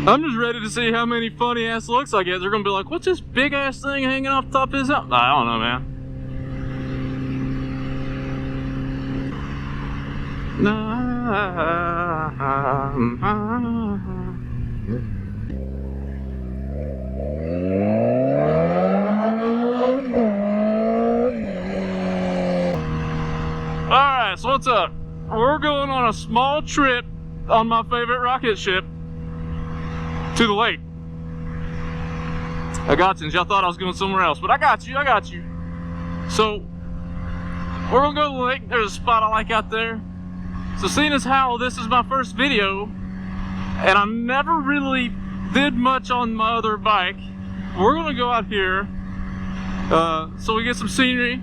I'm just ready to see how many funny ass looks I get. They're gonna be like, what's this big ass thing hanging off the top of his helmet? I don't know, man. Alright, so what's up? We're going on a small trip on my favorite rocket ship to the lake. I got you. Y'all thought I was going somewhere else, but I got you. So, we're gonna go to the lake. There's a spot I like out there. So, seeing as how this is my first video, and I never really did much on my other bike, we're gonna go out here so we get some scenery,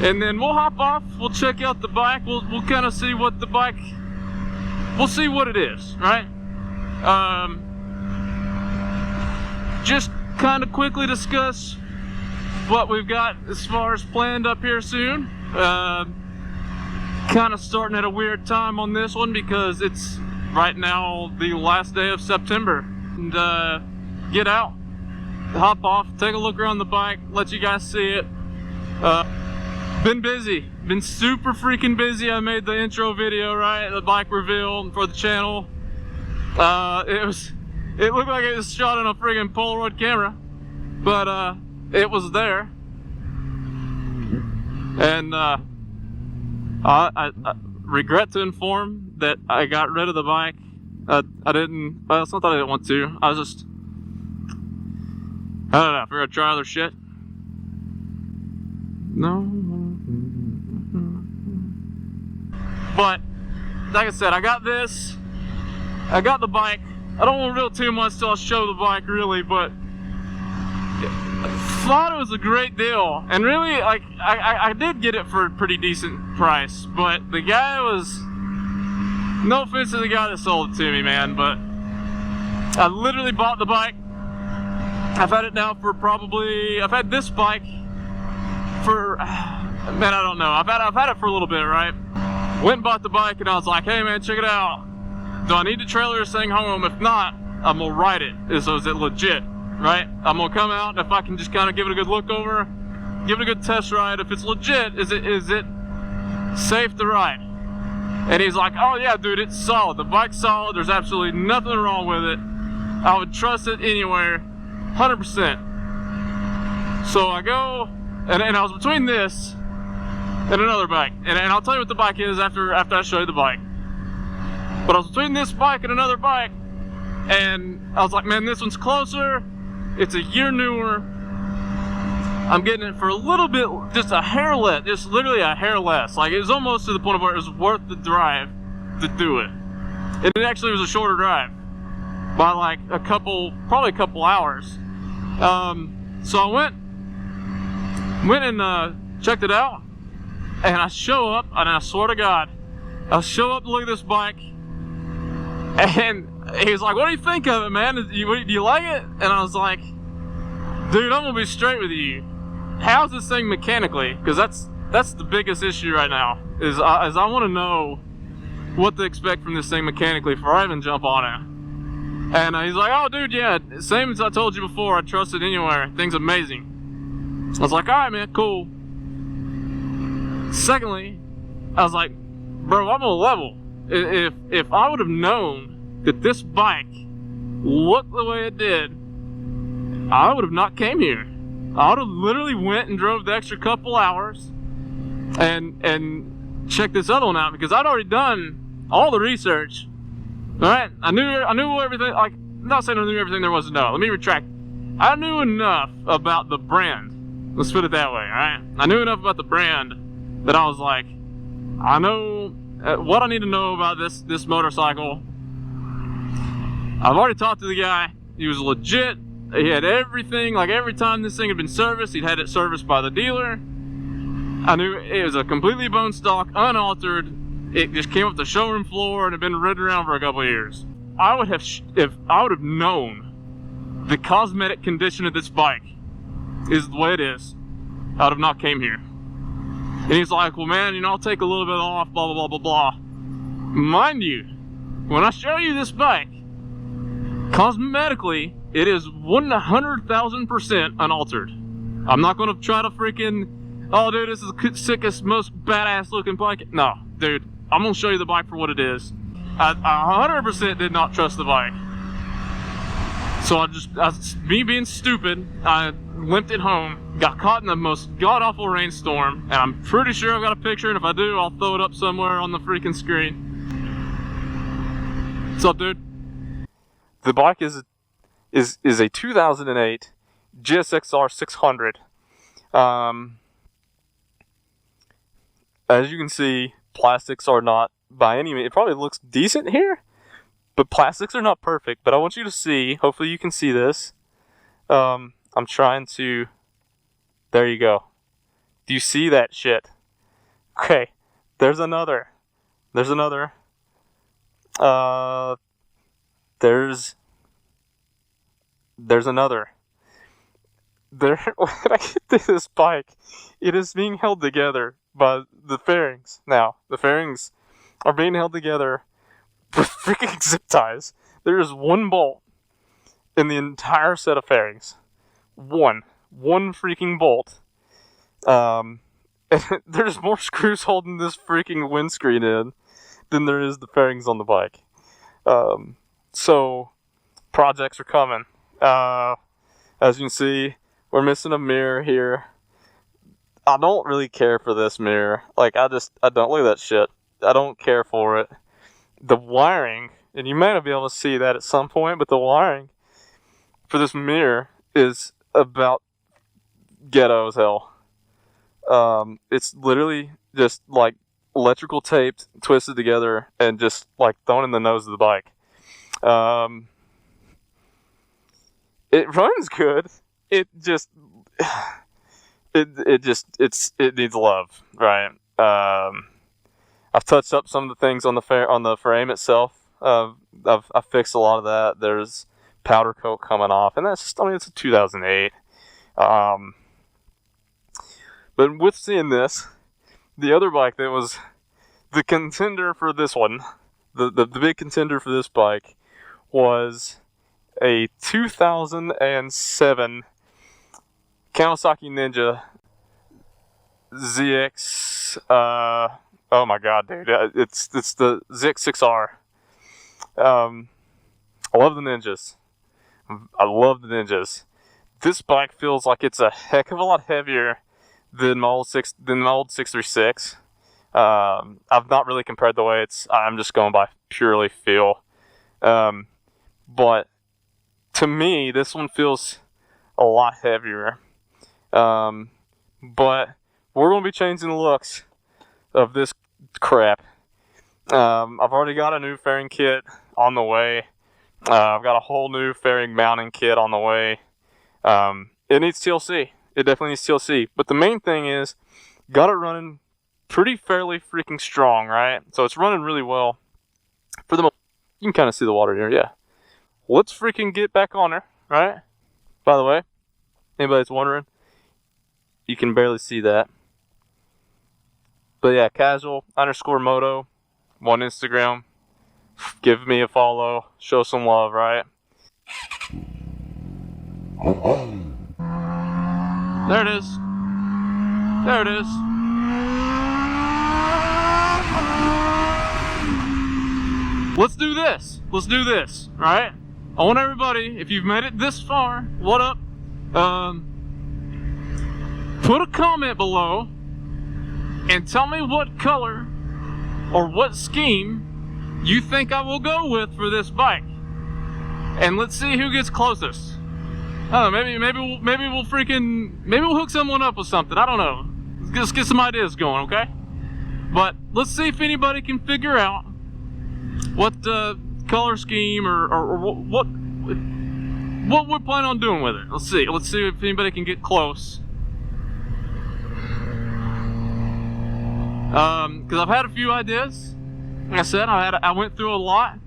and then we'll hop off. We'll check out the bike. We'll kind of see what the bike. We'll see what it is, right? Just kind of quickly discuss what we've got as far as planned up here soon. Kind of starting at a weird time on this one because it's right now the last day of September. And get out, hop off, take a look around the bike, let you guys see it. Been busy, been super freaking busy. I made the intro video, right, the bike reveal for the channel. It looked like it was shot on a friggin' Polaroid camera, but it was there. And I regret to inform that I got rid of the bike. I didn't. Well, it's not that I didn't want to. I was just, I don't know. We're gonna try other shit. No. But like I said, I got this. I got the bike. I don't want to reveal too much till I show the bike, really, but I thought it was a great deal. And really, like, I did get it for a pretty decent price, but the guy was, no offense to the guy that sold it to me, man, but I literally bought the bike. I've had it now for probably, I've had this bike for, man, I don't know. I've had it for a little bit, right? Went and bought the bike, and I was like, hey, man, check it out. Do I need to trailer this thing home? If not, I'm gonna ride it. So is it legit, right? I'm gonna come out, and if I can just kind of give it a good look over, give it a good test ride. If it's legit, is it safe to ride? And he's like, oh yeah, dude, it's solid. The bike's solid. There's absolutely nothing wrong with it. I would trust it anywhere, 100%. So I go, and I was between this and another bike, and I'll tell you what the bike is after I show you the bike. But I was between this bike and another bike, and I was like, man, this one's closer. It's a year newer. I'm getting it for a little bit, just a hair less, just literally a hair less. Like, it was almost to the point of where it was worth the drive to do it. And it actually was a shorter drive by like probably a couple hours. So I went and checked it out, and I show up, and I swear to God, I show up to look at this bike. And he was like, what do you think of it, man? Do you like it? And I was like, dude, I'm gonna be straight with you. How's this thing mechanically? Because that's the biggest issue right now, is I want to know what to expect from this thing mechanically before I even jump on it. And he's like, oh, dude, yeah, same as I told you before, I trust it anywhere. Thing's amazing. I was like, all right, man, cool. Secondly, I was like, bro, I'm on a level. If I would have known that this bike looked the way it did, I would have not came here. I would have literally went and drove the extra couple hours and checked this other one out, because I'd already done all the research. All right, I knew everything. Like, I'm not saying I knew everything there was to know. Let me retract. I knew enough about the brand. Let's put it that way. All right, I knew enough about the brand that I was like, I know what I need to know about this motorcycle. I've already talked to the guy. He was legit. He had everything. Like, every time this thing had been serviced, he'd had it serviced by the dealer. I knew it was a completely bone stock, unaltered. It just came off the showroom floor and had been ridden around for a couple of years. I would have, if I would have known the cosmetic condition of this bike is the way it is, I would have not came here. And he's like, well, man, you know, I'll take a little bit off, blah, blah, blah, blah, blah. Mind you, when I show you this bike, cosmetically, it is 100,000% unaltered. I'm not gonna try to freaking, oh dude, this is the sickest, most badass looking bike. No, dude, I'm gonna show you the bike for what it is. I 100% did not trust the bike. So me being stupid, I limped it home, got caught in the most god-awful rainstorm, and I'm pretty sure I've got a picture, and if I do, I'll throw it up somewhere on the freaking screen. What's up, dude? The bike is a 2008 GSXR 600. As you can see, plastics are not by any means, it probably looks decent here, but plastics are not perfect. But I want you to see, hopefully you can see this. I'm trying to, there you go. Do you see that shit? Okay, there's another. There's another. There's another. When I get to this bike, it is being held together by the fairings. Now, the fairings are being held together with freaking zip ties. There is one bolt in the entire set of fairings. One freaking bolt. And there's more screws holding this freaking windscreen in than there is the fairings on the bike. So, projects are coming. As you can see, we're missing a mirror here. I don't really care for this mirror. Like, I don't look at that shit. I don't care for it. The wiring, and you may not be able to see that at some point, but the wiring for this mirror is about ghetto as hell. It's literally just like electrical taped, twisted together, and just like thrown in the nose of the bike. It runs good. It needs love, right? I've touched up some of the things on the frame itself. I've fixed a lot of that. There's powder coat coming off, and that's just, I mean, it's a 2008. But with seeing this, the other bike that was the contender for this one, the big contender for this bike, was a 2007 Kawasaki Ninja ZX. Oh my god, dude! It's the ZX6R. I love the Ninjas. I love the Ninjas. This bike feels like it's a heck of a lot heavier than my old 636. I've not really compared the weights. I'm just going by purely feel. But to me, this one feels a lot heavier. But we're going to be changing the looks of this crap. I've already got a new fairing kit on the way. I've got a whole new fairing mounting kit on the way. It needs TLC. It definitely needs TLC. But the main thing is, got it running fairly freaking strong, right? So it's running really well. For the most, you can kind of see the water here, yeah. Let's freaking get back on there, right? By the way, anybody's wondering, you can barely see that. But yeah, casual_moto on Instagram. Give me a follow. Show some love, right? There it is. There it is. Let's do this. Let's do this, right? I want everybody, if you've made it this far, what up? Put a comment below and tell me what color or what scheme you think I will go with for this bike, and let's see who gets closest. I don't know, maybe we'll hook someone up with something. I don't know. Let's get some ideas going, okay? But let's see if anybody can figure out what color scheme or what we're planning on doing with it. Let's see if anybody can get close. Because I've had a few ideas. Like I said, I went through a lot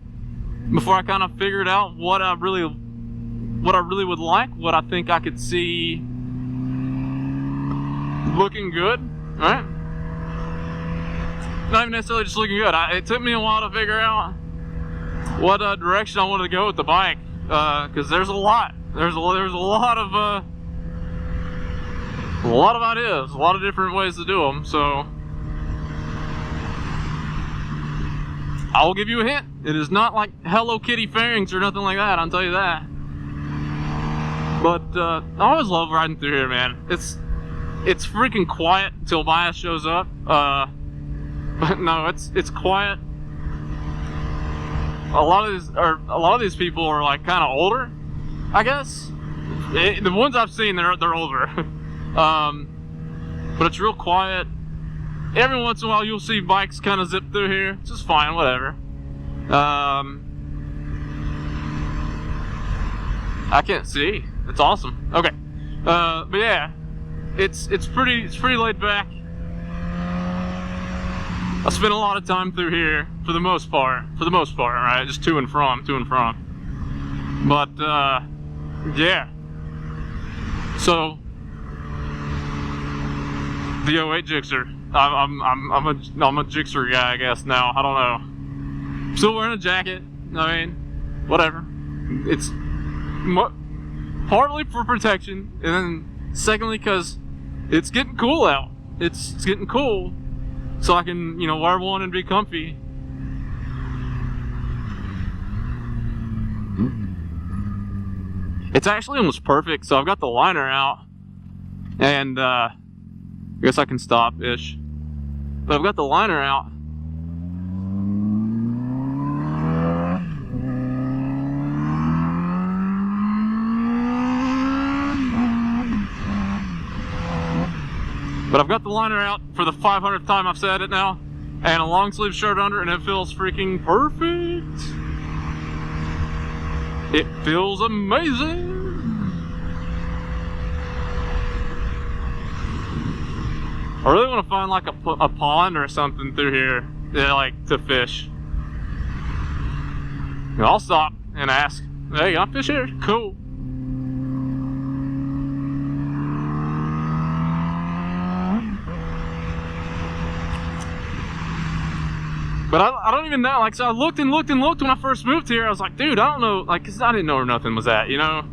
before I kind of figured out what I really would like, what I think I could see looking good, right? Not even necessarily just looking good. It took me a while to figure out what direction I wanted to go with the bike. because there's a lot. There's a lot of ideas, a lot of different ways to do them. So I will give you a hint. It is not like Hello Kitty fairings or nothing like that, I'll tell you that. But I always love riding through here, man. It's freaking quiet until my ass shows up. But no, it's quiet. A lot of these people are like kind of older, I guess. The ones I've seen, they're older. But it's real quiet. Every once in a while, you'll see bikes kind of zip through here. It's just fine, whatever. I can't see. It's awesome. Okay, but yeah, it's pretty laid back. I spent a lot of time through here for the most part, right? Just to and from. But yeah. So the 08 Gixxer. I'm a Gixxer guy, I guess now. I don't know. Still wearing a jacket. I mean, whatever. It's partly for protection, and then secondly because it's getting cool out. It's getting cool, so I can, you know, wear one and be comfy. It's actually almost perfect. So I've got the liner out, and I guess I can stop-ish. But I've got the liner out. But I've got the liner out for the 500th time I've said it now, and a long sleeve shirt under, and it feels freaking perfect. It feels amazing. I really want to find like a pond or something through here, like to fish. And I'll stop and ask, hey, can I fish here? Cool. But I don't even know, like, so I looked and looked and looked when I first moved here. I was like, dude, I don't know, like, cause I didn't know where nothing was at, you know?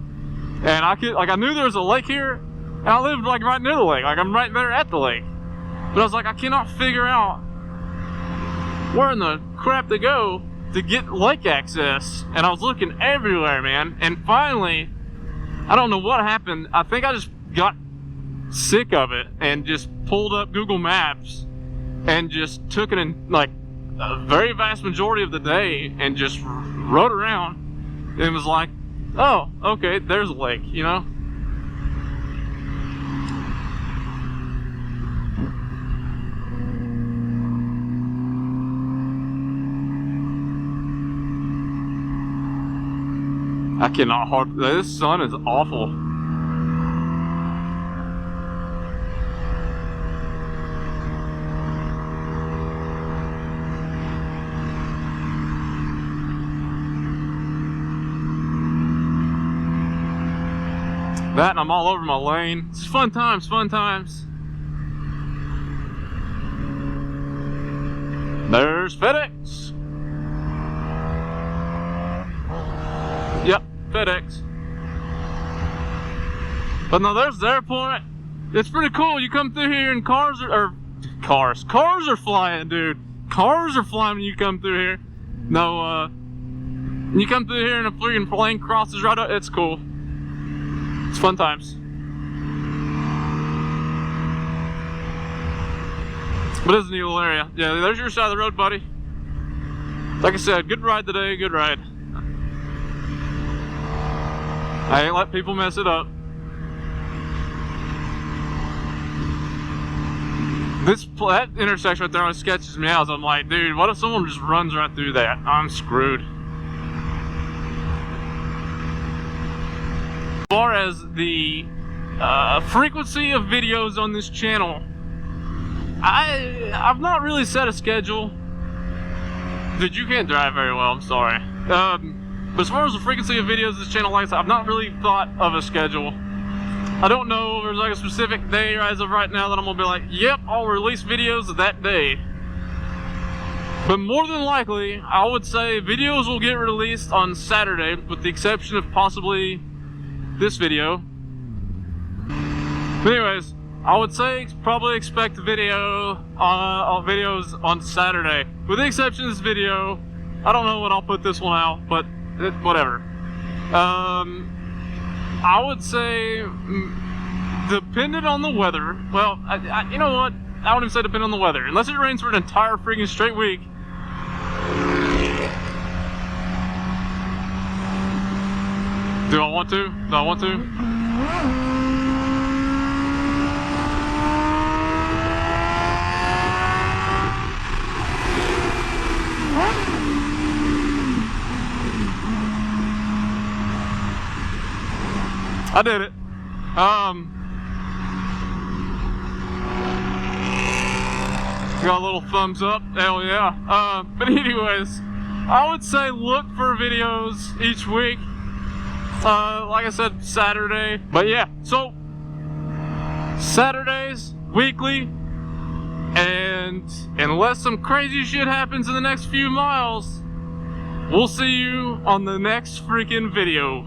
And I knew there was a lake here, and I lived like right near the lake, like I'm right there at the lake. But I was like, I cannot figure out where in the crap to go to get lake access. And I was looking everywhere, man. And finally, I don't know what happened. I think I just got sick of it and just pulled up Google Maps and just took it in like a very vast majority of the day and just rode around and was like, oh, okay, there's a lake, you know? I cannot this sun is awful. That, and I'm all over my lane. It's fun times, fun times. There's FedEx. Yep, FedEx. But no, there's the airport. It's pretty cool. You come through here and cars are flying, dude. Cars are flying when you come through here. No, you come through here and a freaking plane crosses right up. It's cool. It's fun times. But it's a neat little area. Yeah, there's your side of the road, buddy. Like I said, good ride today, good ride. I ain't let people mess it up. That intersection right there always sketches me out. So I'm like, dude, what if someone just runs right through that? I'm screwed. As far as the frequency of videos on this channel, I've not really set a schedule. Dude, you can't drive very well, I'm sorry. But as far as the frequency of videos this channel, like I said, I've not really thought of a schedule. I don't know if there's like a specific day as of right now that I'm gonna be like, yep, I'll release videos of that day. But more than likely, I would say videos will get released on Saturday, with the exception of possibly this video. But anyways, I would say probably expect videos on Saturday, with the exception of this video. I don't know when I'll put this one out, but whatever. I would say, depending on the weather. Well, you know what? I wouldn't even say depending on the weather. Unless it rains for an entire freaking straight week. Do I want to? Do I want to? I did it. Got a little thumbs up. Hell yeah. But anyways, I would say look for videos each week. Like I said, Saturday. But yeah, so Saturdays, weekly. And unless some crazy shit happens in the next few miles, we'll see you on the next freaking video.